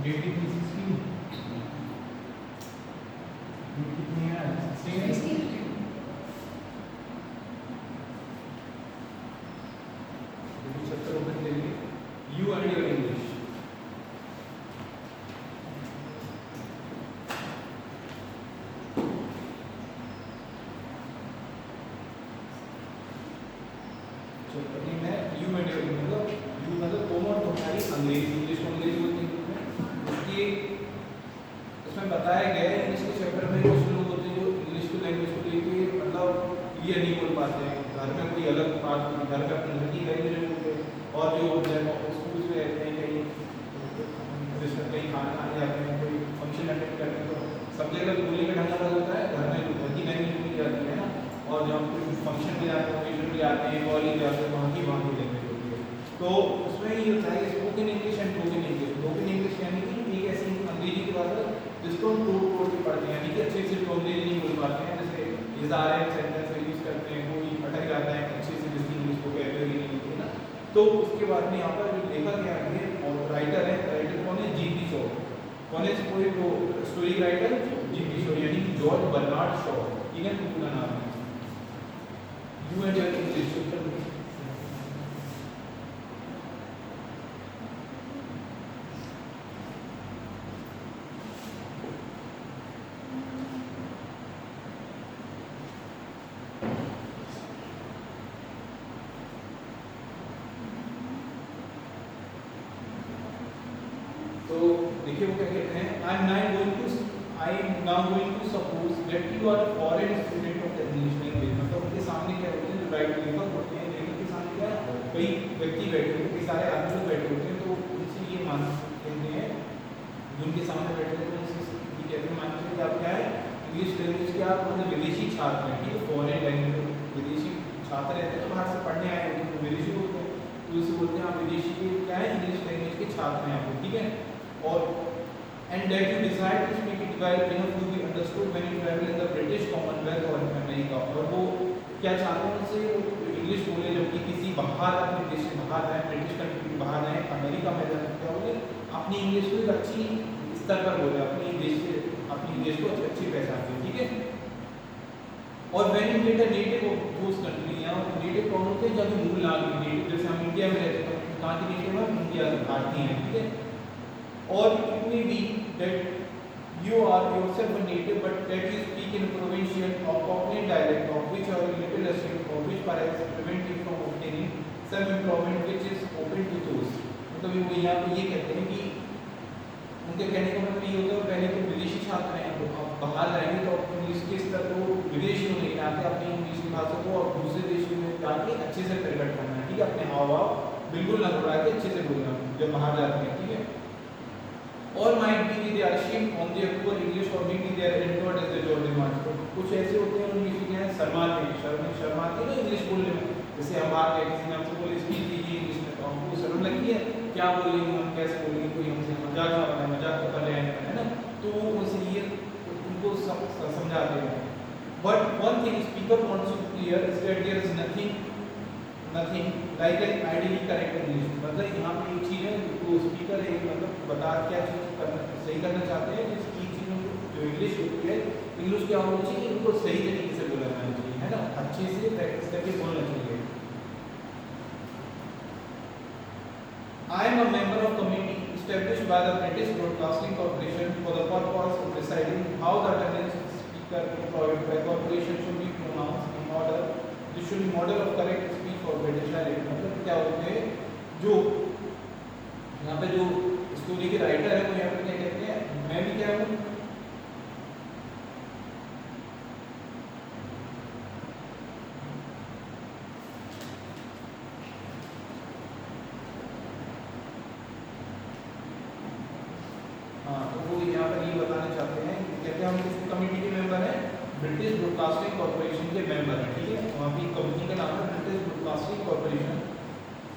Deity 360 कितनी है 16 chapter open करिए you and your English. Chapter name है यू एंड योर इंग्लिश, मतलब यू मतलब तुम और तुम्हारी अंग्रेजी, इंग्लिश को अंग्रेजी बोलते हैं उसकी उसमें बताया गया है। इंग्लिश के चैप्टर में कुछ लोग होते हैं जो इंग्लिश को लैंग्वेज को लेके मतलब ये नहीं बोल पाते हैं, घर में कोई अलग बात, घर का अपनी घर की लैंग्वेज होती है, और जो स्कूल में रहते हैं कहीं जिसमें कहीं खाना खाने जाते हैं, कोई फंक्शन अटेंड करते हैं, तो सब जगह बोलने का ढंग अलग होता है, घर में घर की लैंग्वेज बोली जाती है ना, और जब हम कोई फंक्शन में जाते हैं, ओकेजन में जाते हैं, कॉलेज जाते हैं, वहाँ की लैंग्वेज होती है। तो उसमें ये होता है spoken English and broken English. Broken English यानी कि एक ऐसी अंग्रेजी की भाषा जिसको हम तोड़ के पढ़ते हैं, यानी कि अच्छे से अंग्रेजी नहीं बोल पाते हैं, जैसे इज़ार सेंटेंस यूज करते हैं, कोई अटक जाता है अच्छे से जिसकी इंग्लिश को कहते नहीं होती है ना। तो उसके बाद में यहाँ पर जो लेखा गया है और राइटर है, राइटर कौन है? जी.पी. शॉ। कौन है? कोई वो स्टोरी राइटर जी.पी. शॉ, यानी कि जॉर्ज बर्नार्ड शॉ, ठीक है, पूरा नाम है। यू एंड योर इंग्लिश देखिए वो क्या कहते हैं, I am now going to suppose that you are a foreign student of the English language. मतलब उनके सामने क्या होते हैं, जो राइट लेखक होते हैं, लेखक के सामने क्या कई व्यक्ति बैठे होते हैं, कई सारे आदमी लोग बैठे होते हैं, तो उनसे ये मान कहते हैं, जो उनके सामने बैठे होते हैं उनसे ये कहते हैं मान लीजिए कि आप क्या है इंग्लिश लैंग्वेज के आप मतलब विदेशी छात्र हैं, ठीक है, फॉरेन लैंग्वेज विदेशी छात्र रहते हैं, तो बाहर से पढ़ने आए होते हैं, तो विदेशी होते हैं, तो इसे बोलते हैं आप विदेशी के क्या है इंग्लिश लैंग्वेज के छात्र हैं आप, ठीक है। और and that you decide to speak it well enough to be understood when you travel in the British Commonwealth or America। और वो क्या चाहते हैं उनसे इंग्लिश बोले जबकि किसी बाहर अपने देश से बाहर आए, ब्रिटिश कंट्री के बाहर आए, अमेरिका में जाकर क्या बोले अपनी इंग्लिश को एक अच्छी स्तर पर बोले, अपनी देश को अच्छी पहचान दें, ठीक है। और when you get a native of those country, यहाँ नेटिव कौन होते हैं जब मूल नाम नेटिव, जैसे हम इंडिया में रहते हैं तो कहाँ के नेटिव है? इंडिया के भारतीय हैं, ठीक है। Or it may be that you are yourself a native but that you speak in a provincial or cockney dialect of which are a little ashamed, or which perhaps prevent you from obtaining some employment which is open to those। मतलब वो यहाँ पे ये कहते हैं कि उनके कहने का मतलब ये होता है पहले तो विदेशी छात्र हैं, तो आप बाहर जाएंगे तो इंग्लिश के स्तर को विदेशी में लेके आके अपनी इंग्लिश की भाषा को और दूसरे देशों में जाके अच्छे से प्रकट करना है, ठीक है, अपने हाव भाव बिल्कुल ना घबरा के अच्छे से बोलना जब बाहर जाते हैं, ठीक है। और might be they are ashamed on their poor English or maybe they are inward as they George demands। कुछ ऐसे होते हैं उनकी क्या है शर्माते हैं ना इंग्लिश बोलने में, जैसे हम बात है किसी ने हमसे बोले स्पीच कीजिए इंग्लिश में, तो हमको शर्म लगती है क्या बोलेंगे हम, कैसे बोलेंगे, कोई हमसे मजाक ना बनाए, मजाक तो कर रहे हैं, है ना, तो उनसे ये उनको समझाते हैं। But one thing speaker wants to clear is that there is nothing like an ideally correct English. मतलब यहाँ पे एक चीज़ है जो स्पीकर है मतलब बता क्या चीज़ सही करना चाहते हैं, जिस चीज़ जो इंग्लिश होती है इंग्लिश क्या होनी चाहिए, उनको सही तरीके से बोला जाना चाहिए, है ना, अच्छे से प्रैक्टिस करके बोलना चाहिए। I am a member of committee established by the British Broadcasting Corporation for the purpose of deciding how the attendance speaker employed by corporation should be pronounced in order this should be model of correct speech for British dialect। मतलब क्या होते हैं जो यहाँ पे जो story के writer है वो यहाँ पे क्या कहते हैं, मैं भी क्या हूँ वो यहाँ पर ये बताना चाहते हैं, कहते हैं हम किस कमेटी के मेंबर हैं, ब्रिटिश ब्रॉडकास्टिंग कॉर्पोरेशन के मेंबर हैं, ठीक है, वहाँ की कंपनी का नाम है British broadcasting corporation.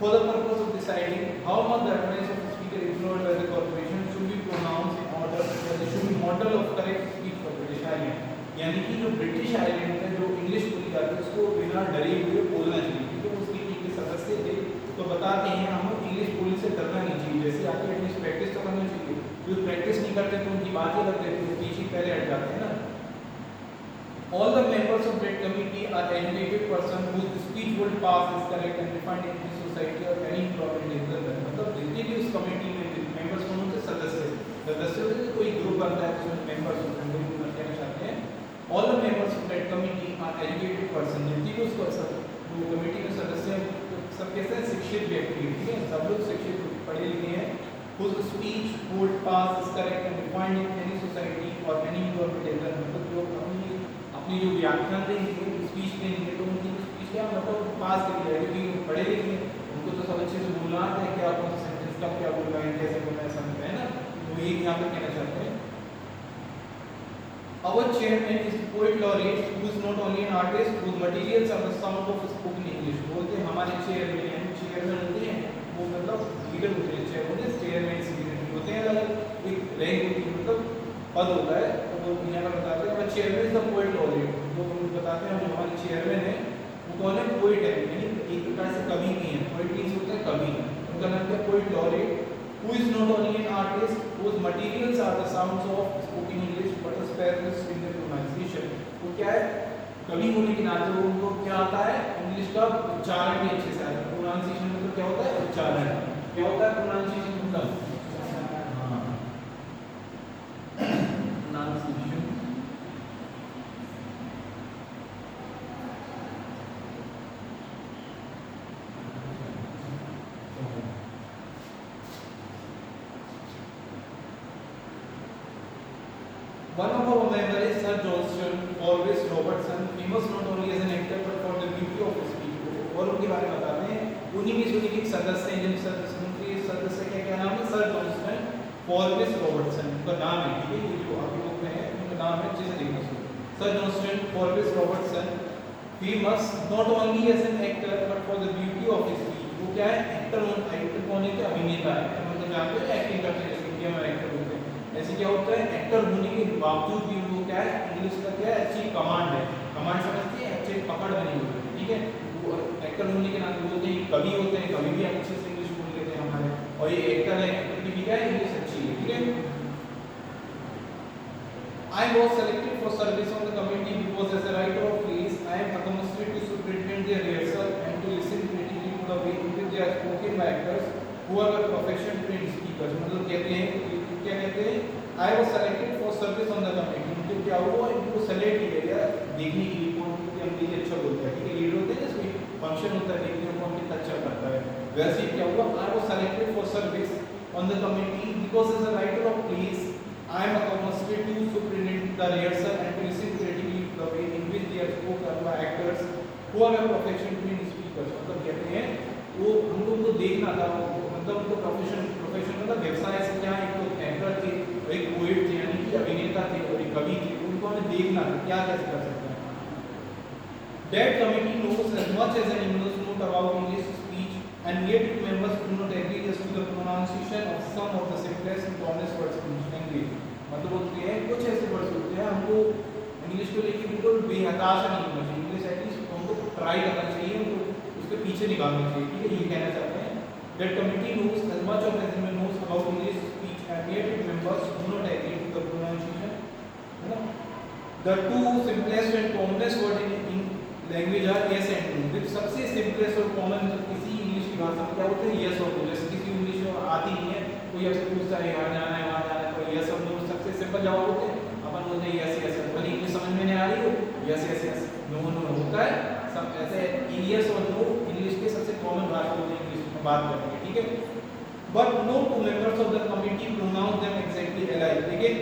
For the purpose of deciding how much the advice of speaker ignored by the corporation should be pronounced in order that should be model of correct speech for British island. यानी कि जो British island में जो English बोली जाती है उसको बिना डरे हुए बोलना चाहिए, ठीक है। उसकी टीम के सदस्य थे तो बताते हैं हमें इंग्लिश बोलने से डरना नहीं चाहिए, जैसे आपको एटलीस्ट प्रैक्टिस तो करना चाहिए, जो प्रैक्टिस नहीं करते तो उनकी बात ही अलग रहती है, पीछे पहले हट जाते हैं ना। All the members of that committee are educated person whose speech would pass is correct and defined in the society or any problem in the मतलब जितने भी उस कमेटी में मेंबर्स कौन होते हैं, सदस्य होते हैं, कोई ग्रुप बनता है जिसमें मेंबर्स होते हैं, वो कहना चाहते हैं all the members of that committee are educated person, जितने भी उसको वो कमेटी में सदस्य हैं सब कैसे हैं, शिक्षित व्यक्ति, ठीक है, सब लोग शिक्षित पढ़े लिखे हैं, whose speech would pass is correct and defined in any society or any government मतलब जो अपनी जो व्याख्यान देंगे, स्पीच देंगे, तो उनकी स्पीच क्या मतलब पास कर दिया, क्योंकि पढ़े लिखे उनको तो सब अच्छे से बोलना आता है, क्या कौन सा सेंटेंस का क्या बोलना है, कैसे बोलना है, समझ है ना, वो ये यहाँ पे कहना चाहते हैं। Our chairman is poet laureate who is not only an artist whose materials are the sound of spoken English। बोलते हैं हमारे चेयरमैन होते हैं, वो मतलब लीडर होते हैं, चेयरमैन होते हैं, अलग एक रैंक होती है, मतलब पद होता है, तो वो यहाँ पर बताते हैं chairman is the poet laureate, वो बताते हैं जो हमारे चेयरमैन है वो कौन है, पोएट है, यानी एक प्रकार से कवि नहीं है, पोएट मींस होता है कवि, उनका नाम क्या, poet laureate who is not only an artist whose materials are the sounds of spoken English but a specialist in the pronunciation। वो क्या है, कवि होने के नाते उनको क्या आता है, इंग्लिश का उच्चारण भी अच्छे से आता है, प्रोनाउंसिएशन मतलब क्या होता है, उच्चारण, क्या होता है प्रोनाउंसिएशन मतलब One of our members is Sir Johnston Orvis Robertson, famous not only as an actor but for the beauty of his speech। और उनके बारे में बताते हैं, उन्हीं में से उनके एक सदस्य हैं, जिन सदस्य क्या नाम है, सर जॉनस्टन ऑर्विस रॉबर्टसन, उनका नाम है, ठीक है, ये जो अभी बुक में है उनका नाम है, जैसे देखना चाहिए, sir Johnston Orvis Robertson, famous not only as an actor but for the beauty of his speech। वो क्या है, एक्टर कौन है, अभिनेता है, मतलब जानते हैं एक्टिंग करते हैं, इंडिया में एक्टर होते हैं, ऐसे क्या होता है, एक्टर होने के बावजूद भी उनको क्या है, इंग्लिश का क्या है, अच्छी कमांड है, कमांड समझते हैं, अच्छी पकड़ बनी हुई है, ठीक है, वो एक्टर होने के नाते बोलते हैं, कवि होते हैं, कवि भी अच्छे से इंग्लिश बोल लेते हैं हमारे, और ये एक्टर है, एक्टर की भी क्या है, इंग्लिश अच्छी है, ठीक है। I was selected for service on the committee because as a writer of plays I am accustomed to superintend their rehearsal and to listen critically to the way in which they are spoken by actors who are the profession trained speakers। मतलब कहते हैं, क्या कहते हैं, I was selected for service on the committee, मुझे क्या हुआ, इनको सेलेक्ट किया गया देखने के लिए कौन कितने अंग्रेजी अच्छा बोलता है, ठीक है, लीडर होते हैं ना, इसमें फंक्शन होता है, देखने में कौन कितना अच्छा करता है, वैसे ही क्या हुआ, I was selected for service on the committee because as a writer of plays I am accustomed to superintend the rehearsal and to listen critically to the way in which they are spoken by actors who are a profession trained speakers। मतलब कहते हैं वो हम लोग को देखना था, मतलब उनको प्रोफेशन मतलब व्यवसाय से क्या, एक तो एक्टर थे, एक पोएट थे, यानी कि अभिनेता थे, और एक कवि थे, उनको हमें देखना था क्या कैसे कर सकते हैं। That committee knows as much as an English note about English speech and yet its members do not agree as to the pronunciation of some of the simplest and commonest words in English। मतलब बोलते हैं कुछ ऐसे words होते हैं हमको English को लेके बिल्कुल बेहताशा नहीं होना चाहिए, इंग्लिश एटलीस्ट हमको ट्राई करना चाहिए, उनको उसके पीछे नहीं भागना चाहिए, ठीक है, ये कहना चाहते हैं। That committee knows as much of as it knows about English speech and yet its members do not agree to the pronunciation, है ना। The two simplest and commonest word in language are yes and no। जो सबसे simplest और common किसी English की भाषा में क्या होते हैं, yes और no। जैसे किसी इंग्लिश में आती नहीं है, कोई आपसे पूछता है यहाँ जाना है वहाँ जाना है, तो yes और no सबसे सिंपल जवाब होते हैं, अपन बोलते हैं yes yes, भले इंग्लिश समझ में नहीं आ रही हो, yes yes yes, no no होता है, सब ऐसे yes और no इंग्लिश के सबसे कॉमन भाषा होते हैं इंग्लिश में बात करने के, ठीक है। But no two members of the committee pronounce them exactly alike। लेकिन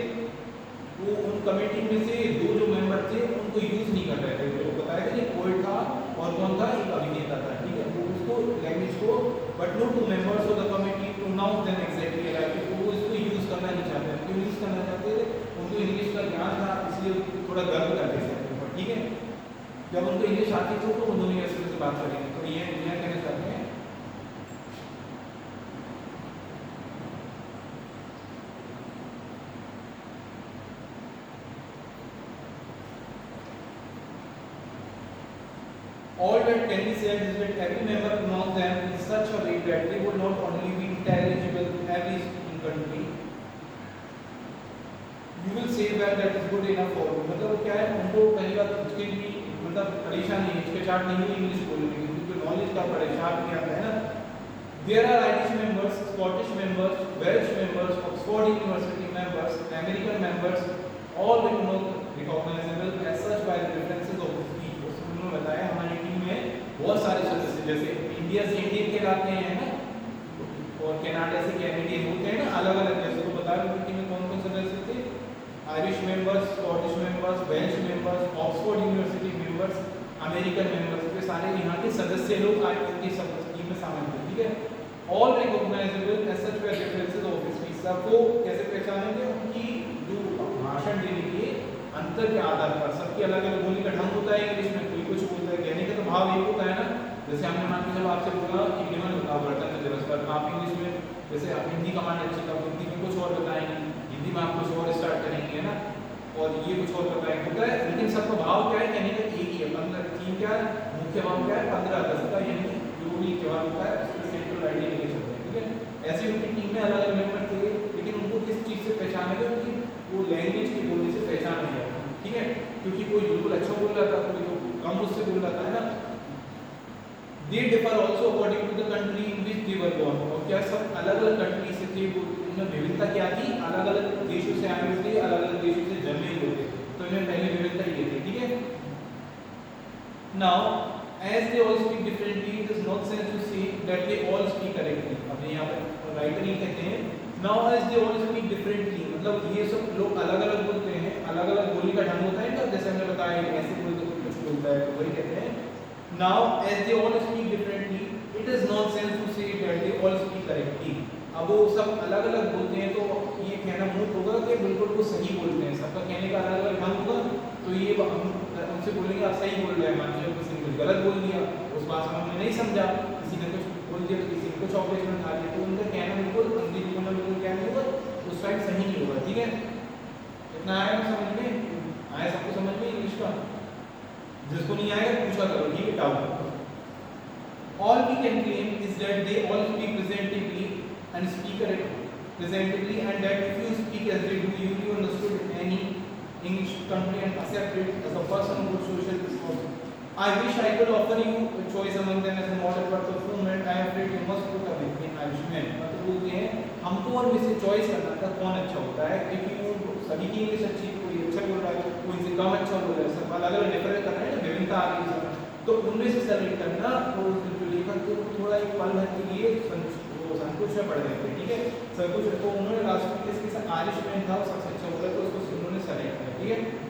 वो उन कमेटी में से दो जो मेंबर थे उनको यूज नहीं कर रहे थे, जो बताया कि पोएट था और कौन था, एक अभिनेता था, ठीक है, वो उसको लैंग्वेज को, but no two members of the committee pronounce them exactly अलग, वो इसको यूज करना नहीं चाहते, क्यों यूज करना चाहते थे, उनको इंग्लिश का ज्ञान था, इसलिए थोड़ा गर्व करते थे, ठीक है, जब उनको इंग्लिश आती थी तो उन्होंने ऐसे से बात करेंगे, तो ये कहना चाहते हैं। All that can be said is that every member pronounce them in such a way that they would not only be intelligible to every speaking country you will say that is good enough for, मतलब वो क्या है, उनको पहली बात उसके लिए मतलब परेशानी है, हिचकिचाहट नहीं है इंग्लिश बोलने की, क्योंकि नॉलेज का परेशान नहीं आता है ना। There are Irish members, Scottish members, Welsh members, Oxford University members, American members, all recognisable as such by the differences of speech. उन्होंने बताया हमारी टीम में बहुत सारे सदस्य, जैसे इंडिया से इंडियन कहलाते हैं ना, और कनाडा से कैनेडियन होते हैं ना, अलग अलग, जैसे तो बता रहे टीम में कौन कौन सदस्य थे, Irish members, Scottish members, Welsh members, Oxford University members, American members, ये सारे यहाँ के सदस्य लोग आज उनकी टीम में शामिल थे, ठीक है। All recognisable as such by differences of speech, सबको कैसे पहचानेंगे, उनकी जो भाषण देने के अंतर के आधार पर, सबकी अलग अलग बोलने का ढंग होता है इंग्लिश में, कोई कुछ बोलता है, कहने का तो भाव एक होता है ना, जैसे हमने मान के चलो आपसे बोला कि नियमन बताओ गणतंत्र दिवस पर, आप इंग्लिश में जैसे आप हिंदी कमांड अच्छी था, हिंदी में कुछ और बताएंगे, हिंदी में आप कुछ और स्टार्ट करेंगे, है ना, और ये कुछ और बताएंगे, होता है, लेकिन सबका भाव क्या है, कहने का एक ही है। 15 थीम क्या है, मुख्य भाव क्या है, 15 अगस्त का, यानी जो भी त्योहार होता है उसका सेंट्रल आइडिया लेके चलते हैं, ठीक है। ऐसे उनकी टीम में अलग अलग मेंबर थे, लेकिन उनको किस चीज़ से पहचानेगा, उनकी वो लैंग्वेज के बोलने से पहचान नहीं जाता, ठीक है, क्योंकि कोई बिल्कुल अच्छा बोल रहा था, कोई तो कम उससे बोल रहा था, है ना। They differ also according to the country in which they were born, और क्या सब अलग अलग कंट्री से थे, उनमें विविधता क्या थी, अलग अलग देशों से आए हुए थे, अलग अलग देशों से जन्मे हुए थे, तो इनमें पहली विविधता ये थी, ठीक है। Now as they all speak differently, it is not sense to say that they all speak correctly। अब यहाँ पर राइटर ये कहते हैं now as they all speak differently, मतलब ये सब लोग अलग अलग बोलते हैं, अलग अलग बोलने का ढंग होता है ना, जैसे हमने बताया ऐसे बोलते कुछ बोलता है, वही कहते हैं now as they all speak differently, it is nonsense to say that they all speak correctly। अब वो सब अलग अलग बोलते हैं, तो ये कहना मूर्ख होगा कि बिल्कुल वो सही बोलते हैं, सबका कहने का अलग अलग ढंग होगा, तो ये उनसे बोलेंगे आप सही बोल रहे हैं, मान लीजिए किसी ने कुछ गलत बोल दिया, उस बात से हमने नहीं समझा, किसी ने कुछ बोल दिया, तो किसी ने कुछ ऑपरेशन खा लिया, तो उनका कहना बिल्कुल अंग्रेजी में बिल्कुल क्या नहीं होगा, उस टाइम सही नहीं होगा, ठीक है। इतना आया समझ में, आया सबको समझ में इंग्लिश का, जिसको नहीं आएगा पूछा करो, ठीक है, doubt. All we can claim is that they all speak presentably and speak presentably, and that if you speak as they do, you will be understood in any English country and accept it as a person of good social discourse। I wish I could offer you a choice among them as a model, but for whom and I am afraid you must put up with me Irishmen। मतलब बोलते हैं हमको और में से choice करना था कौन अच्छा होता है, क्योंकि सभी की इंग्लिश अच्छी, कोई अच्छा बोल रहा है, कोई इनसे कम अच्छा बोल रहा है, सब अलग अलग डिफरेंस कर रहे हैं, विभिन्नता आ रही है, तो उनमें से सेलेक्ट करना, तो जो लेखक को थोड़ा एक पल भर के लिए संकोच में पड़ गए थे, ठीक है, संकोच, तो उन्होंने लास्ट में इसके साथ आयरिशमैन था सबसे अच्छा बोला, तो उसको उन्होंने सेलेक्ट किया, ठीक है।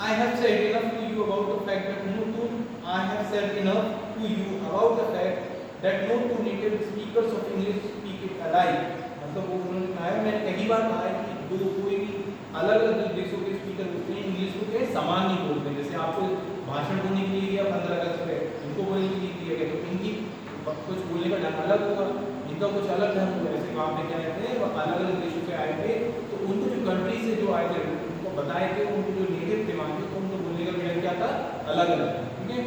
I have said enough to you about the fact that no two that no two native speakers of English speak it alike। मतलब वो उन्होंने कहा, मैंने कई बार कहा है कि दो कोई भी अलग अलग देशों के स्पीकर होते हैं, इंग्लिश को क्या समान नहीं बोलते। जैसे आपको भाषण बोलने के लिए दिया 15 अगस्त पे, इनको बोलने के लिए दिया गया, तो इनकी कुछ बोलने का ढंग अलग होगा, इनका कुछ अलग ढंग होगा। जैसे वहाँ पे क्या कहते हैं, वो अलग अलग देशों से आए थे, तो उनको जो कंट्री से जो आए थे उनको बताए थे, उनको जो नेटिव थे वहाँ के, तो उनको बोलने का विधान क्या था, अलग अलग, ठीक है।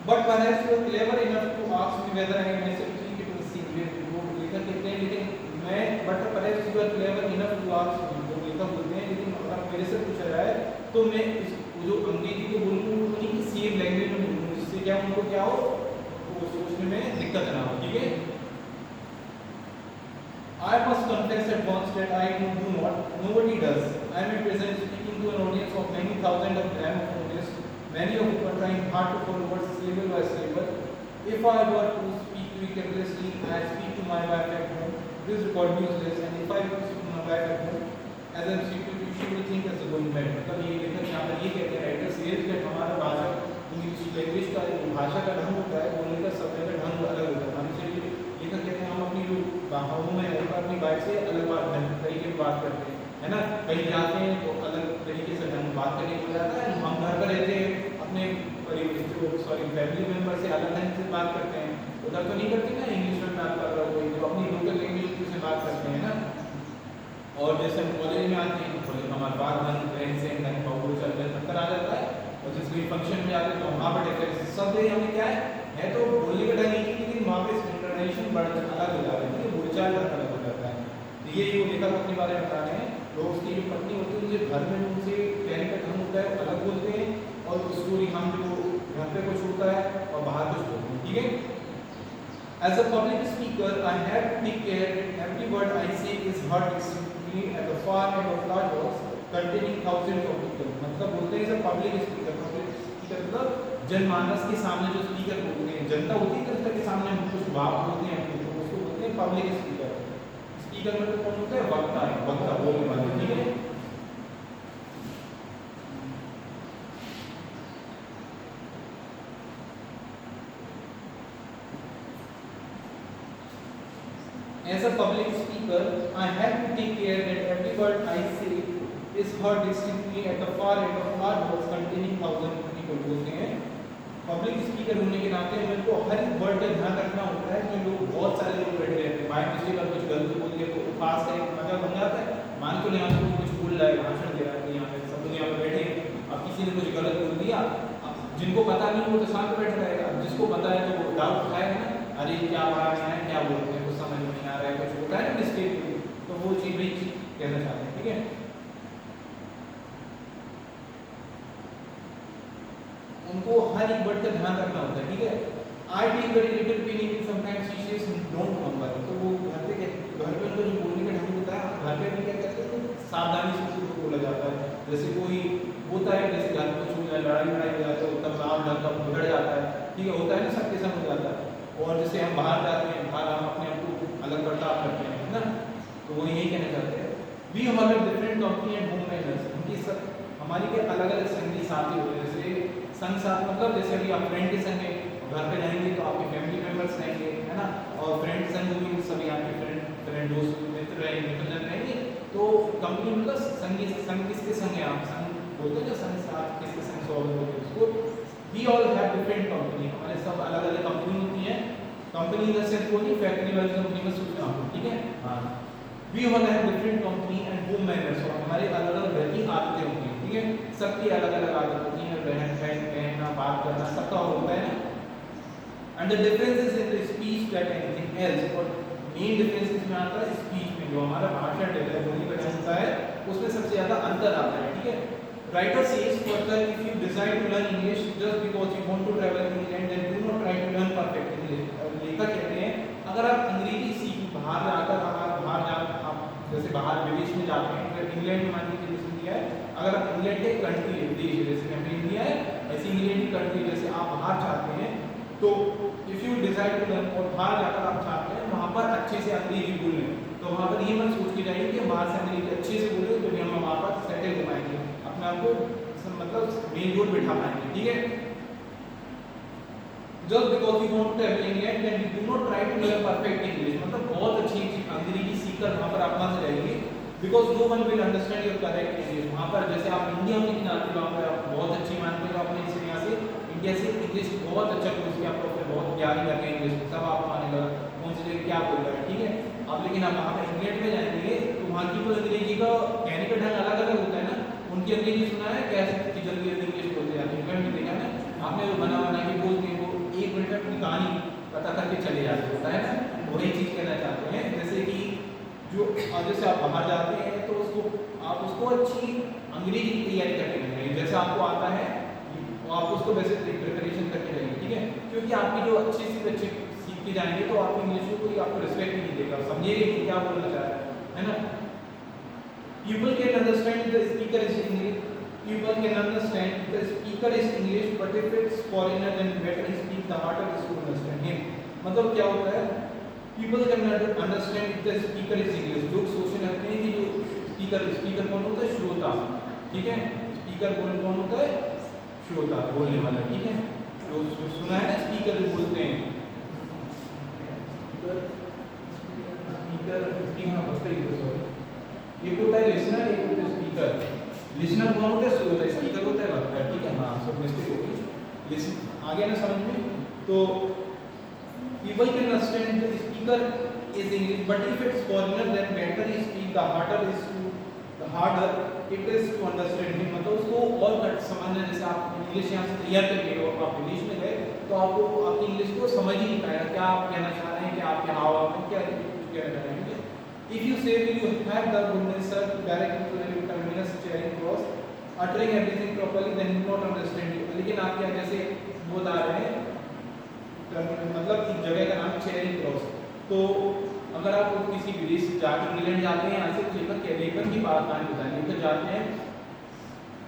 But perhaps you are clever enough to ask me whether I am necessarily it will seem weird। वो लेखक कहते हैं, लेकिन मैं but perhaps you are clever enough to ask me, वो लेखक बोलते हैं, लेकिन अगर मेरे से पूछा जाए तो मैं जो अंग्रेजी को बोलूँ वो नहीं कि सेम लैंग्वेज में बोलूँ, जिससे क्या उनको क्या हो, वो सोचने में दिक्कत ना हो, ठीक है। I must confess at once that I do not, nobody does। I am at present speaking to an audience of many thousands of them of notice, many of whom are trying hard to follow words syllable by syllable। If I were to speak to you carelessly, I speak to my wife at home, this record useless, and if I were to speak to my wife at home, as I am speaking to you, she will think as a going mad। मतलब ये लेखक यहाँ पर ये कहते हैं, writer से कि हमारा भाषा इंग्लिश लैंग्वेज का भाषा का ढंग होता है, बोलने का शब्द का ढंग अलग होता है। हम इसलिए लेखक कहते हैं हम अपनी जो भाषाओं में होकर अपनी वाइफ से अलग बात तरीके से बात करते हैं, है ना। कहीं जाते हैं तो अलग तरीके से ढंग बात करने को जाता है, हम घर पर रहते हैं अपने फैमिली मेम्बर से अलग ढंग से बात करते हैं, उधर तो नहीं करते ना, इंग्लिश में बात कर रहा हो, जो अपनी लोकल लैंग्वेज से बात करते हैं ना। और जैसे हम कॉलेज में आते हैं तो हमारे बात ढंग रहन सहन ढंग बहुत चलते पत्थर आ जाता है, और जिस कोई फंक्शन में जाते हैं तो वहाँ पर डिफरेंस सब हमें क्या है तो बोलने का ढंग नहीं, लेकिन वहाँ पे इंटरनेशन बड़ा अलग हो जाता है, बोलचाल अलग हो जाता है। ये वो लेखक अपने बारे में बता रहे हैं, लोग उसकी जो पत्नी होती है उनसे घर में उनसे कहने का ढंग होता है अलग बोलते हैं, और स्टोरी हम जो घर पे कुछ होता है और बाहर कुछ बोलते हैं, ठीक है। As a public speaker, I have to take care that every word I say is heard distinctly at the far end of large halls containing thousands of people. मतलब बोलते हैं पब्लिक स्पीकर मतलब जनमानस के सामने जो स्पीकर बोलते हैं, जनता होती है जनता के सामने हम कुछ बात बोलते हैं, तो उसको बोलते हैं पब्लिक स्पीकर। स्पीकर मतलब कौन होता है? वक्ता है, वक्ता बोलने वाले, ठीक है। As a public speaker, I have to take care that every word I say is heard distinctly at the far end of large halls containing thousands of people. बोलते हैं पब्लिक स्पीकर होने के नाते मेरे को हर एक वर्ड का ध्यान रखना होता है, जो लोग बहुत सारे लोग बैठे रहते हैं, बाय मिस्टेक अगर कुछ गलत बोल दिया तो खास का एक मजा बन जाता है। मान के यहाँ पे कुछ बोल रहा है, भाषण दे रहा है, यहाँ पे सब लोग यहाँ पे बैठे हैं, अब किसी ने कुछ गलत बोल दिया, अब जिनको पता नहीं वो तो शांत बैठ रहेगा, जिसको पता है तो वो डाउट उठाएगा ना, अरे क्या पढ़ा गया है, क्या बोल रहे हैं, कुछ समझ में नहीं आ रहा है, कुछ होता है ना मिस्टेक, तो वो चीज़ भी कहना चाहते हैं, ठीक है। उनको हर एक वर्ड का ध्यान रखना होता है, ठीक है। I take very little pain in sometimes she says don't number, तो वो घर पे उनको जो बोलने का ढंग होता है, घर पे भी क्या कहते हैं सावधानी से उसको बोला जाता है। जैसे कोई होता है, जैसे घर में कुछ लड़ाई हो जाता है, तब नाम ढंग का बिगड़ जाता है, ठीक है, होता है ना, सबके साथ हो जाता है। और जैसे हम बाहर जाते हैं, बाहर हम अपने आप को अलग बर्ताव करते हैं ना, तो वो यही कहना चाहते हैं। We have a different company and home manners, उनकी सब हमारी के अलग अलग संगी साथी होते हैं। जैसे संग साथ मतलब जैसे अभी आप फ्रेंड के संग घर पे रहेंगे तो आपके फैमिली मेंबर्स रहेंगे, है ना, और फ्रेंड संग भी सभी आपके फ्रेंड दोस्त मित्र रहेंगे, मित्रजन रहेंगे, तो कंपनी मतलब संगी संग किसके संग है, आप संग बोलते हैं ना, संग साथ किसके संग सॉल्व होते हैं उसको। We all have different company, हमारे सब अलग अलग कंपनी होती है। कंपनी इन द सेंस वो नहीं फैक्ट्री वाली कंपनी में सोचना, ठीक है, हाँ। We all have different company and home manners, और हमारे अलग अलग घर की आदतें होती हैं, ठीक है, सबकी अलग अलग आदत होती है, रहन सहन कहना बात करना सबका होता है ना। And the difference is in the speech that anything else, और मेन डिफरेंस इसमें आता है स्पीच में, जो हमारा भाषण बोलने का ढंग होता है उसमें सबसे ज्यादा अंतर आता है, ठीक है। Writer says further, if you decide to learn English just because you want to travel to England, then do not try to learn perfect English. लेखक कहते हैं अगर आप अंग्रेजी सीख बाहर जाकर आप जैसे बाहर विदेश में जाते हैं, अगर इंग्लैंड में मान लीजिए जैसे इंडिया है, अगर आप इंग्लैंड के कंट्री है देश है, जैसे हमें इंडिया है ऐसे इंग्लैंड की कंट्री, जैसे आप बाहर चाहते हैं तो if you decide to learn, और बाहर जाकर आप चाहते हैं वहाँ पर अच्छे से अंग्रेजी बोलें, तो वहाँ पर ये मत सोच के जाइए कि बाहर से अंग्रेजी अच्छे से बोले तो हम वहाँ पर सेटल हो पाएंगे, अपने आप को मतलब मेन रोड बिठा पाएंगे, ठीक है। Just because you want to travel England, then you do not try to learn perfect English, मतलब बहुत अच्छी अंग्रेजी सीखकर वहाँ पर आप मत जाइए, because no one will understand your correct English। वहाँ पर जैसे आप इंडिया में नहीं आते, वहाँ पर आप बहुत अच्छी मानते हो, आपने इसे यहाँ से इंडिया से इंग्लिश बहुत अच्छा कोर्स किया, आपको बहुत ज्ञान लगे इंग्लिश सब आपको आने लगा, कौन सी जगह क्या बोल रहा है, ठीक है। अब लेकिन आप वहाँ पर इंग्लैंड में जाएंगे तो वहाँ की तो अंग्रेजी का कहने का ढंग अलग अलग होता है ना, उनकी अंग्रेजी सुना है कैसे जल्दी इंग्लिश बोलते हैं, इंग्लैंड में देखा ना आपने, वो बना के बोलते हैं, वो 1 मिनट में अपनी कहानी पता करके चले जाते होता है ना, वही चीज़ कहना चाहते हैं। जैसे कि जो जैसे आप बाहर जाते हैं तो आप उसको अच्छी अंग्रेजी की तैयारी करके रहेंगे, जैसे आपको आता है आप उसको वैसे प्रिपरेशन करके रहेंगे, ठीक है, क्योंकि आपकी जो अच्छे से अच्छे सीख के जाएंगे तो आपको इंग्लिश को कोई आपको रिस्पेक्ट नहीं देगा, समझिएगा कि क्या बोलना चाह रहा है ना। People can understand if the speaker is English. People can understand if the speaker is English, but if it's foreigner, then better he speak, the harder is to understand him. मतलब क्या होता है? People can understand if the speaker is English. लोग सोचने लगते हैं कि जो स्पीकर कौन होता है? श्रोता, ठीक है। स्पीकर कौन होता है? श्रोता, बोलने वाला, ठीक है। तो सुना है ना स्पीकर बोलते हैं। एक होता है लिसनर, एक होता है स्पीकर। लिसनर कौन होता है? श्रोता। स्पीकर होता है वक्ता, ठीक है। हाँ, सब मिस्टेक हो गई। लिसन आ गया ना समझ में? तो people can understand the speaker is English, but if it's foreigner, then better he speak. The harder it is to understand him. मतलब उसको और कट समझना, जैसे आप इंग्लिश यहाँ से तैयार करके और आप इंग्लिश में गए तो आपको आपकी इंग्लिश को समझ ही नहीं पाएगा, क्या आप कहना चाह रहे हैं, क्या आपके हाव भाव में क्या कहना चाह रहे हैं। If you say will you have the goodness sir to direct me to the railway terminus Charing Cross, uttering everything properly, then will not understand you. लेकिन आप क्या जैसे वो बता रहे हैं मतलब एक जगह का नाम चेरिंग क्रॉस, तो अगर आप किसी विदेश जाके इंग्लैंड जाते हैं, यहाँ से लेकर की बात कहानी बताएं, लेकर जाते हैं,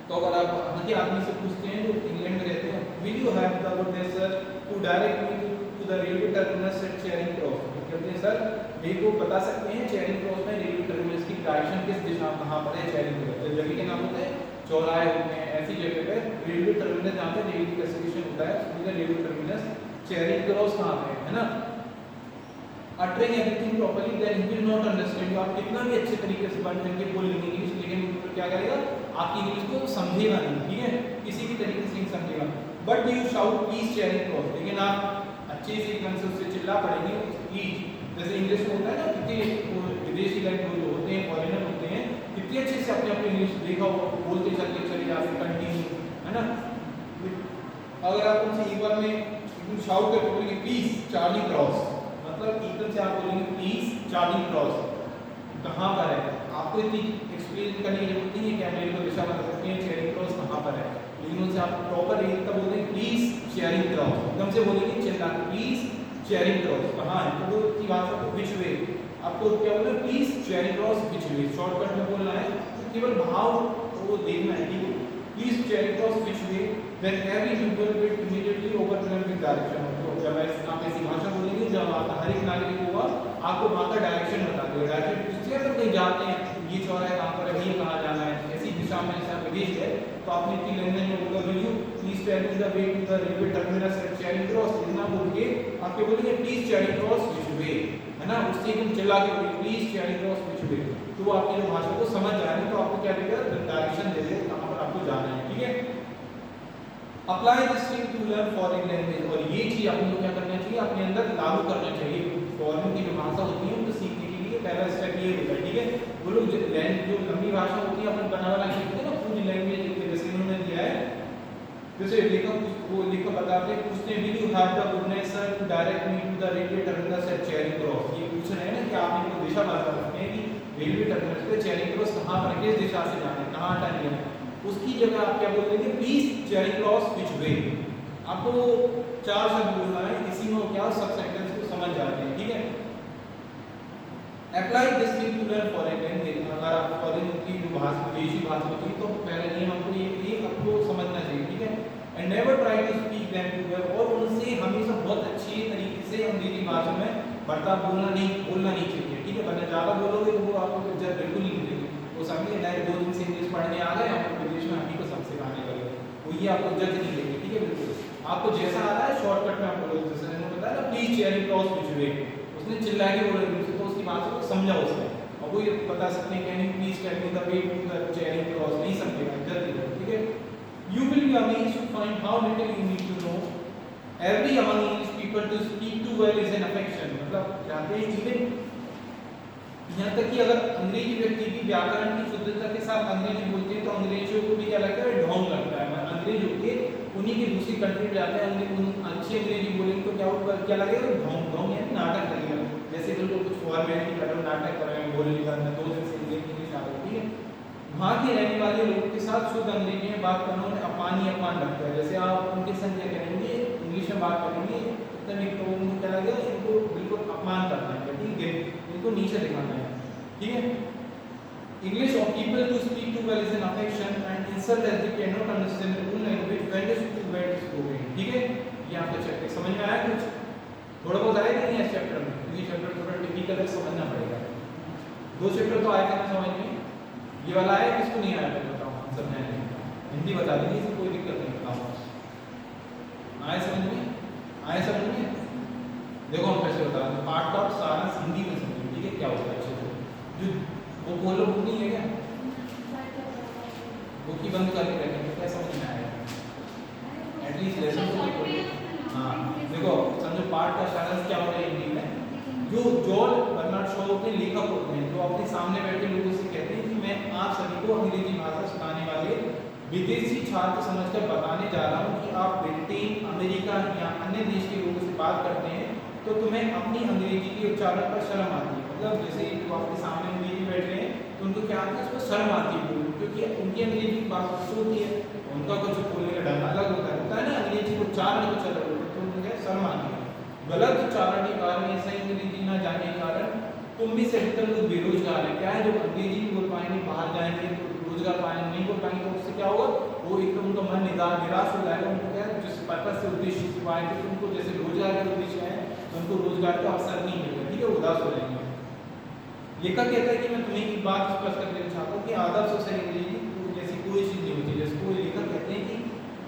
तो अगर आप वहाँ के आदमी से पूछते हैं जो इंग्लैंड में रहते हैं, will you have the goodness sir to direct me to the railway terminus at Charing Cross, कहते हैं सर मेरे को बता सकते हैं चेरिंग क्रॉस में रेलवे टर्मिनस की डायरेक्शन किस दिशा में कहाँ पर है। चेरिंग क्रॉस तो जगह के नाम होते हैं, चौराहे होते हैं, ऐसी जगह पे रेलवे टर्मिनस जहाँ पे रेलवे का स्टेशन होता है उसमें रेलवे टर्मिनस चेरिंग क्रॉस कहाँ पे है ना। Uttering everything properly then he will not understand you, आप कितना भी अच्छे तरीके से बन करके बोल लेंगे इंग्लिश, लेकिन क्या करेगा आपकी इंग्लिश को समझेगा नहीं, ठीक है, किसी भी तरीके से नहीं समझेगा। But you shout please Charing cross, लेकिन आप अच्छे से एकदम से उससे चिल्ला पड़ेंगे प्लीज, जैसे इंग्लिश में होता है ना, कितने विदेशी लोग जो होते हैं फॉरेनर होते हैं कितने अच्छे से अपने अपने इंग्लिश देखा हो बोलते चले जाते कंटिन्यू, है ना। अगर आप उनसे एक बार में एकदम शाउट करके बोलेंगे प्लीज चार्जिंग क्रॉस, मतलब एकदम से आप बोलेंगे प्लीज चार्जिंग क्रॉस कहाँ पर है, आपको इतनी एक्सपीरियंस करने की जरूरत नहीं है कि आप मेरे को दिशा बता सकते हैं चेरिंग क्रॉस कहाँ पर है, लेकिन उनसे आप प्रॉपर एक तब बोलेंगे प्लीज चेरिंग क्रॉस, एकदम से बोलेंगे चिल्ला प्लीज चेरिंग क्रॉस कहाँ है, तो वो की भाषा को विच वे, आपको क्या बोलना है please Charing Cross which way, shortcut में बोलना है, तो केवल भाव वो देखना है, ठीक है, please Charing Cross which way, then every people will immediately overwhelm with direction, तो जब आप ऐसी भाषा बोलेंगे जब आप हर एक नागरिक होगा आपको वहाँ का डायरेक्शन बता देगा, डायरेक्शन पूछते हैं अगर कहीं जाते हैं ये चौराहा कहाँ पर है, ये कहाँ जाना है, ऐसी दिशा में जैसा विदेश है, तो आपने इतनी लैंग्वेज में बोला will you please tell me the way to the railway terminus at Charing Cross, इतना बोल के आपके बोलेंगे please Charing Cross which way, है ना, उससे एकदम चिल्ला के बोलिए please Charing Cross which way, तो वो आपकी जो भाषा को समझ जाएंगे, तो आपको क्या देगा डायरेक्शन दे देगा कहाँ पर आपको जाना है, ठीक है। Apply this thing to learn foreign language, और ये चीज आपको क्या करना चाहिए अपने अंदर लागू करना चाहिए, फॉरेन की जो भाषा होती है उनको सीखने के लिए पहला स्टेप ये होता है, ठीक है। वो लोग जो लंबी भाषा होती है अपन बना वाला लिखते हैं ना पूरी लैंग्वेज लिखते, जैसे उन्होंने दिया है, जैसे लेखक वो लिखकर बताते हैं पूछते हैं will you have the goodness sir to direct me to the railway terminus at Charing Cross, ये पूछ रहे हैं ना कि आप इनको दिशा बता सकते हैं कि रेलवे टर्मिनस पे चेरिंग क्रॉस कहाँ पर किस दिशा से जाना है, कहाँ टर्न लेना है, उसकी जगह आप क्या बोल देंगे प्लीज चेरिंग क्रॉस विच वे, आपको 4 शब्द बोलना है, इसी में क्या सब सेंटेंस को समझ जाते हैं, ठीक है। Apply this thing to learn foreign language, अगर आप फॉरेन की जो भाषा विदेशी भाषा होती है तो पहले नियम हमको ये आपको समझना चाहिए, ठीक है। And never try to speak them to where, और उनसे हमेशा बहुत अच्छे तरीके से अंग्रेजी भाषा में बर्ताव बोलना नहीं चाहिए, ठीक है, वरना ज़्यादा बोलोगे तो वो आपको इज्जत बिल्कुल नहीं मिलेगी, वो समझिए डायरेक्ट 2 दिन से इंग्लिश पढ़ने आ गए आप विदेश में हम ही को सब सिखाने लगे, वो ये आपको इज्जत नहीं देंगे, ठीक है। बिल्कुल आपको जैसा आ रहा है शॉर्टकट में आपको लोग जैसे मैंने बताया ना प्लीज चेरिंग क्रॉस विच वे, उसने चिल्ला के बोला तो उसकी बात को समझा उसने, और वो ये बता सकते हैं can you please tell me the way to the Charing Cross, नहीं समझेगा इज्जत नहीं देगा, ठीक है। You will be amazed to find how little you need to know every among English people to speak too well is an affection, मतलब जानते हैं इवन यहाँ तक कि अगर अंग्रेजी व्यक्ति भी व्याकरण की शुद्धता के साथ अंग्रेजी बोलते हैं तो अंग्रेजों को भी क्या लगता है ढोंग लगता है, अंग्रेज होके उन्हीं की दूसरी कंट्री में जाते हैं अच्छी अंग्रेजी बोलेंगे तो क्या लगेगा ढोंग यानी नाटक लगेगा, जैसे बिल्कुल कुछ फॉर्मेलिटी कर नाटक कर रहे हैं बोलने का 2 दिन से इंग्लिश आ रही है, ठीक है। वहाँ के रहने वाले लोगों के साथ शुद्ध अंग्रेजी में बात करना उन्हें अपमान लगता है, जैसे आप उनके संग क्या करेंगे इंग्लिश में बात करेंगे तब एक तो उनको क्या लगेगा इनको बिल्कुल अपमान करना है, ठीक है, इनको नीचे दिखाना है, ठीक है। English of people to speak to well is an affection and insult as they cannot understand the full language when it is too well spoken, ठीक है। ये आपका चैप्टर समझ में आया कुछ थोड़ा बहुत आया कि नहीं इस चैप्टर में, क्योंकि चैप्टर थोड़ा टिपिकल है समझना पड़ेगा, 2 चैप्टर तो आया था ना समझ में, ये वाला आया किसको नहीं आया मैं बताऊँ आंसर मैं हिंदी बता देंगे इसमें कोई दिक्कत नहीं, बताऊँ आया समझ में, देखो हम कैसे बता रहे हैं पार्ट ऑफ सारा हिंदी में समझिए, ठीक है, क्या होता है अच्छे से जो वो बोलो बुक नहीं है क्या, बुक ही बंद करके रखेंगे क्या समझ में आएगा, एटलीस्ट लेसन तो देखो, हाँ देखो समझो पार्ट का सारा क्या होता है हिंदी में, जो जॉर्ज बर्नार्ड शॉ होते हैं लेखक होते हैं जो अपने सामने बैठे लोगों से कहते हैं कि मैं आप सभी को अंग्रेजी भाषा सिखाने वाले विदेशी छात्र समझकर बताने जा रहा हूँ कि आप ब्रिटेन अमेरिका या अन्य देश के लोगों से बात करते हैं तो तुम्हें अपनी अंग्रेजी के उच्चारण पर शर्म आती है, मतलब जैसे जो आपके सामने अंग्रेजी बैठ रहे हैं तो उनको क्या आती है, उसमें शर्म आती है बोलने, क्योंकि उनकी अंग्रेजी की बात कुछ होती है, उनका कुछ बोलने का ढंग अलग होता है ना, अंग्रेजी को उच्चारण कुछ अलग होता है, तो उनको क्या शर्म आती है। गलत उच्चारण के कारण या सही अंग्रेजी न जानने के कारण तुम भी से अधिकतर लोग बेरोजगार है। क्या है, जो अंग्रेजी नहीं बोल पाएंगे, बाहर जाएंगे तो रोजगार पाएंगे, नहीं बोल पाएंगे तो उससे क्या होगा, वो एकदम उनका मन निराश हो जाएगा। उनको क्या है, जिस पर्पज से उद्देश्य से आएंगे तो उनको जैसे रोजगार का उद्देश्य है तो उनको रोजगार का अवसर नहीं मिलेगा, ठीक है, उदास हो जाएंगे। लेखक कहता है कि मैं तुम्हें एक बात स्पष्ट कर देना चाहता हूँ कि आदर्श और सही अंग्रेजी जैसी कोई चीज नहीं होती। जैसे कोई लेखक कहते हैं कि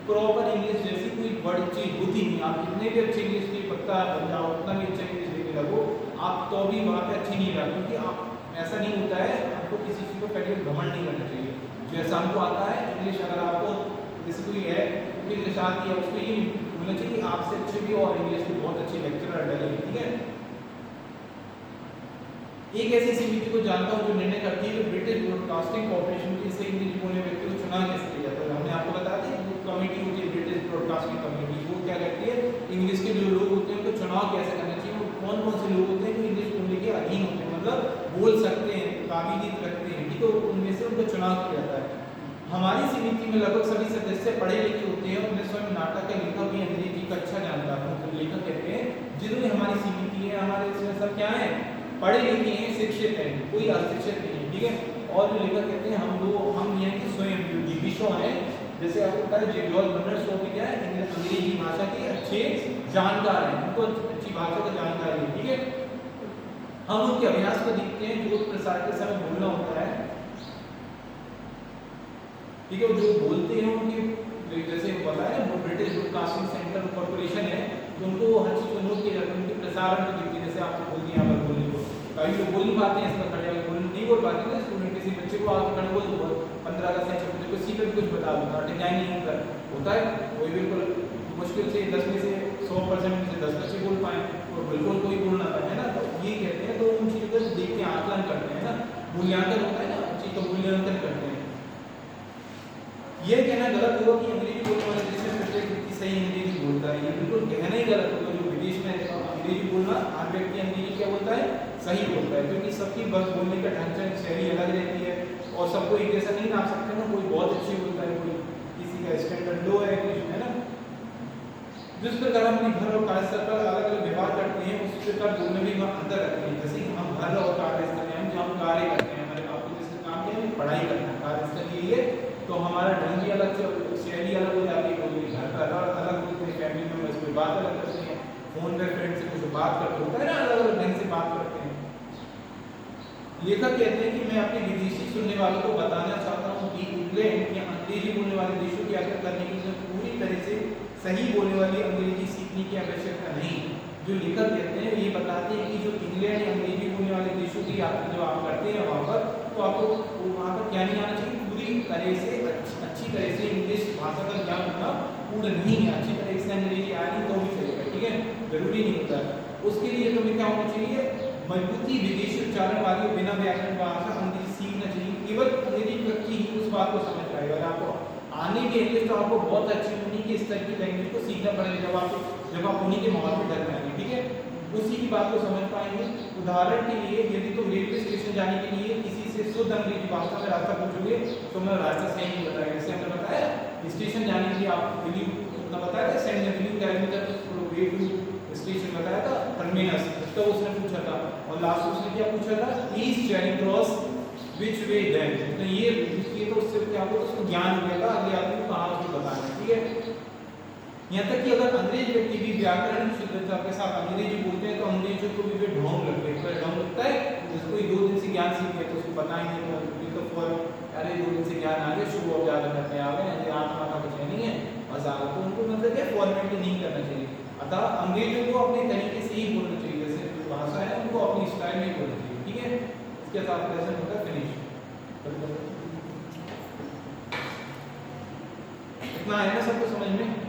प्रॉपर इंग्लिश जैसी कोई बड़ी चीज होती नहीं। आप कितने भी अच्छे इंग्लिश के वक्ता बन जाओ, उतना भी अच्छा इंग्लिश देने लगो, आप तो भी वहाँ पे अच्छी नहीं रहा, क्योंकि आप ऐसा नहीं होता है। आपको किसी चीज़ को पहले घमंड नहीं करना चाहिए। जैसा हमको आता है इंग्लिश, अगर आपको जैसे कोई है इंग्लिश आती है, उसको ये बोलना चाहिए आपसे अच्छे भी और इंग्लिश के बहुत अच्छे लेक्चरर डलेंगे, ठीक है। एक ऐसी समिति को जानता हूँ जो निर्णय करती है कि ब्रिटिश ब्रॉडकास्टिंग कॉर्पोरेशन की से इंग्लिश बोलने व्यक्ति को चुना कैसे किया जाता है। हमने आपको बताया था कि कमेटी होती है ब्रिटिश ब्रॉडकास्टिंग कमेटी, वो क्या करती है, इंग्लिश के जो लोग होते हैं उनको चुनाव कैसे करना चाहिए, वो कौन कौन से लोग होते हैं जो इंग्लिश बोलने के अधीन होते हैं, मतलब बोल सकते हैं, काबिलियत रखते हैं, ठीक है, उनमें से उनको चुनाव किया जाता है। हमारी समिति में लगभग सभी सदस्य पढ़े लिखे होते हैं, उनमें स्वयं नाटक का लेखक भी अंग्रेजी का अच्छा जानता है। तो लेखक कहते हैं जिन्होंने हमारी समिति है, हमारे इसमें सब क्या है, पढ़े लिखे हैं, शिक्षित हैं, कोई अशिक्षित नहीं है, ठीक है। और जो लेखक कहते हैं हम यहाँ के स्वयं विशो हैं, जैसे आपको पता है जॉर्ज बर्नार्ड शॉ भी क्या है, अंग्रेजी भाषा के अच्छे जानकार हैं, उनको अच्छी भाषा का जानकारी है, ठीक है। हम उनके अभ्यास को देखते हैं जो प्रसार के समय बोलना होता है, ठीक है, जो बोलते हैं उनके जैसे बताया ना ब्रिटिश ब्रॉडकास्टिंग सेंटर कॉर्पोरेशन है, तो उनको हर चीज को नोट किया जाता है, उनके प्रसारण को देखते हैं। जैसे आपसे बोल दिया पर बोलने को कभी लोग बोल नहीं पाते हैं, इसमें खड़े होकर बोल नहीं बोल पाते ना, स्टूडेंट किसी बच्चे को आगे खड़े बोल दो 15 अगस्त है, बच्चे को सीधे कुछ बता दो, डिजाइन नहीं होता है, कोई बिल्कुल मुश्किल से 10 में से 100% में से 10 बच्चे बोल पाए और बिल्कुल कोई बोल ना पाए, है ना। तो ये कहते हैं, तो उन चीज़ों को देख के आकलन करते हैं ना, मूल्यांकन होता है ना, चीज़ का मूल्यांकन करते हैं। यह कहना गलत होगा कि अंग्रेजी बोलने वाले देश में प्रत्येक व्यक्ति सही अंग्रेजी बोलता है, ये बिल्कुल कहना ही गलत होगा। जो विदेश में अंग्रेजी बोलना, हर व्यक्ति अंग्रेजी क्या बोलता है, सही बोलता है, क्योंकि सबकी बस बोलने का ढंग से शैली अलग रहती है और सबको एक जैसा नहीं नाप सकते ना, कोई बहुत अच्छी बोलता है, कोई किसी का स्टैंडर्ड लो है इंग्लिश में, है ना। जिस प्रकार हम अपने घर और कार्यस्थल पर अलग अलग व्यवहार करते हैं, उस प्रकार बोलने में अंतर रखते हैं। जैसे हम घर और कार्यस्थल में हम जहाँ कार्य करते हैं, हमारे आपको जिसका काम क्या है, पढ़ाई करना है, कार्यस्थल के लिए तो हमारा ढंग भी अलग, शैली अलग हो जाती है, बोलने घर पर अलग बोलते हैं, फैमिली मेम्बर्स कोई बात अलग करते हैं, फोन पर फ्रेंड से कुछ बात करते होता है ना, अलग अलग ढंग से बात करते हैं। लेखक कहते हैं कि मैं अपने विदेशी सुनने वालों को बताना चाहता हूँ कि इंग्लैंड या अंग्रेजी बोलने वाले देशों की यात्रा करने के लिए पूरी तरह से सही बोलने वाली अंग्रेजी सीखने की आवश्यकता नहीं। जो लेखक कहते हैं ये बताते हैं कि जो इंग्लैंड या अंग्रेजी बोलने वाले देशों की यात्रा जो आप करते हैं वहाँ पर, तो आपको वहाँ पर क्या नहीं आना चाहिए, पूरी तरह से अच्छी तरह से इंग्लिश भाषा का ज्ञान होना पूर्ण नहीं है, अच्छी तरह से अंग्रेजी आनी तो भी चलेगा, ठीक है, जरूरी नहीं होता है। उसके लिए तुम्हें क्या होना चाहिए, मजबूती विदेशी उच्चारण वाली बिना व्याकरण भाषा अंग्रेजी सीखना चाहिए। केवल अंग्रेजी व्यक्ति ही उस बात को समझ पाएगा। अगर आपको आने के इंग्लिश तो आपको बहुत अच्छी उन्हीं के स्तर की लैंग्वेज को सीखना पड़ेगा, जब आप उन्हीं के माहौल में ढल जाएंगे, ठीक है, उसी की बात को समझ पाएंगे। उदाहरण के लिए यदि तुम रेलवे स्टेशन जाने के लिए किसी से शुद्ध अंग्रेजी भाषा में रास्ता पूछोगे तो मैं रास्ता सही नहीं बताएगा। जैसे हमने बताया स्टेशन जाने के लिए आप बिलीव उतना बताया था, सेंड बिलीव कैलमीटर वे टू स्टेशन बताया था, टर्मिनस, तो उसने पूछा था, और लास्ट उसने क्या पूछा था, please Charing Cross which way then, तो ये तो उससे क्या होगा, उसको ज्ञान हो जाएगा अगले आदमी को कहाँ उसको बताना, ठीक है। यहाँ तक कि अगर अंग्रेज व्यक्ति भी व्याकरण शुद्धता के साथ अंग्रेजी बोलते हैं तो अंग्रेजों को भी ढोंग लगते हैं, ढोंग लगता है, जिसको 2 दिन से ज्ञान सीख गया तो उसको पता ही नहीं, तो फॉर अरे 2 दिन से ज्ञान आ गया, शो ऑफ ज़्यादा करने आ गए, आत्मा का कुछ नहीं है बस आ, तो उनको मतलब क्या फॉर्मेलिटी नहीं करना चाहिए। अतः अंग्रेजों को अपने तरीके से ही बोलना चाहिए, जैसे जो भाषा है उनको अपनी स्टाइल में बोलना चाहिए, ठीक है। इसके साथ लेसन होगा फिनिश। इतना है ना सबको समझ में।